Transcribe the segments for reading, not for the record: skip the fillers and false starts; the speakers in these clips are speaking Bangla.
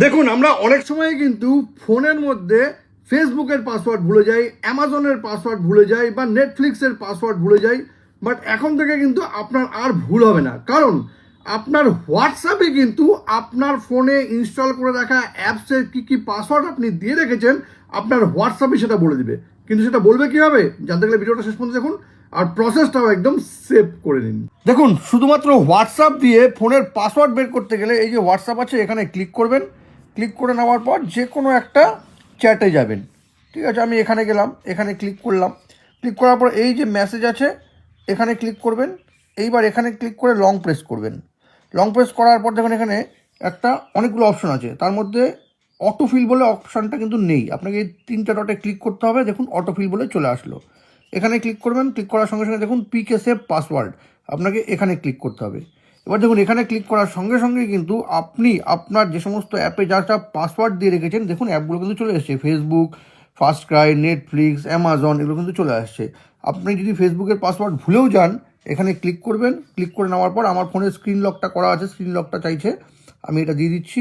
দেখুন, আমরা অনেক সময় কিন্তু ফোনের মধ্যে ফেসবুকের পাসওয়ার্ড ভুলে যাই, অ্যামাজনের পাসওয়ার্ড ভুলে যাই বা নেটফ্লিক্সের পাসওয়ার্ড ভুলে যাই। বাট এখন থেকে কিন্তু আপনার আর ভুল হবে না, কারণ আপনার হোয়াটসঅ্যাপে কিন্তু আপনার ফোনে ইনস্টল করে রাখা অ্যাপসের কী কী পাসওয়ার্ড আপনি দিয়ে রেখেছেন আপনার হোয়াটসঅ্যাপে সেটা বলে দিবে। কিন্তু সেটা বলবে কীভাবে জানতে গেলে ভিডিওটা শেষ পর্যন্ত দেখুন, আর প্রসেসটাও একদম সেভ করে নিন। দেখুন, শুধুমাত্র হোয়াটসঅ্যাপ দিয়ে ফোনের পাসওয়ার্ড বের করতে গেলে এই যে হোয়াটসঅ্যাপ আছে এখানে ক্লিক করবেন। ক্লিক করে নেওয়ার পর যে কোনো একটা চ্যাটে যাবেন। ঠিক আছে, আমি এখানে গেলাম, এখানে ক্লিক করলাম। ক্লিক করার পর এই যে মেসেজ আছে এখানে ক্লিক করবেন। এইবার এখানে ক্লিক করে লং প্রেস করবেন। লং প্রেস করার পর দেখুন এখানে একটা অনেকগুলো অপশন আছে, তার মধ্যে অটোফিল বলে অপশানটা কিন্তু নেই, আপনাকে এই 3টে ডটে ক্লিক করতে হবে। দেখুন অটোফিল বলে চলে আসলো, এখানে ক্লিক করবেন। ক্লিক করার সঙ্গে সঙ্গে দেখুন পিকে সেভ পাসওয়ার্ড, আপনাকে এখানে ক্লিক করতে হবে। এবার দেখুন এখানে ক্লিক করার সঙ্গে সঙ্গে কিন্তু আপনি আপনার যে সমস্ত অ্যাপে যা যা পাসওয়ার্ড দিয়ে রেখেছেন দেখুন অ্যাপগুলো কিন্তু চলে এসছে। ফেসবুক, ফার্স্টক্রাই, নেটফ্লিক্স, অ্যামাজন এগুলো কিন্তু চলে আসছে। আপনি যদি ফেসবুকের পাসওয়ার্ড ভুলেও যান এখানে ক্লিক করবেন। ক্লিক করে নেওয়ার পর আমার ফোনের স্ক্রিন লকটা করা আছে, স্ক্রিন লকটা চাইছে, আমি এটা দিয়ে দিচ্ছি।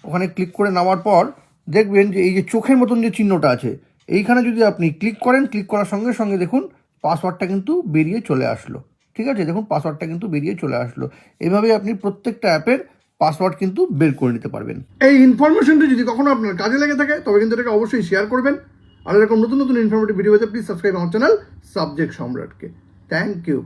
ওখানে ক্লিক করে নেওয়ার পর দেখবেন যে এই যে চোখের মতন যে চিহ্নটা আছে এইখানে যদি আপনি ক্লিক করেন, ক্লিক করার সঙ্গে সঙ্গে দেখুন পাসওয়ার্ডটা কিন্তু বেরিয়ে চলে আসলো। ঠিক আছে, দেখুন পাসওয়ার্ডটা কিন্তু বেরিয়ে চলে আসলো। এইভাবে আপনি প্রত্যেকটা অ্যাপের পাসওয়ার্ড কিন্তু বের করে নিতে পারবেন। এই ইনফরমেশনটি যদি কখনো আপনার কাজে লেগে থাকে তবে কিন্তু এটাকে অবশ্যই শেয়ার করবেন। আর এরকম নতুন নতুন ইনফরমেটিভ ভিডিও পেতে প্লিজ সাবস্ক্রাইব আমার চ্যানেল সাবজেক্ট সম্রাটকে। Thank you.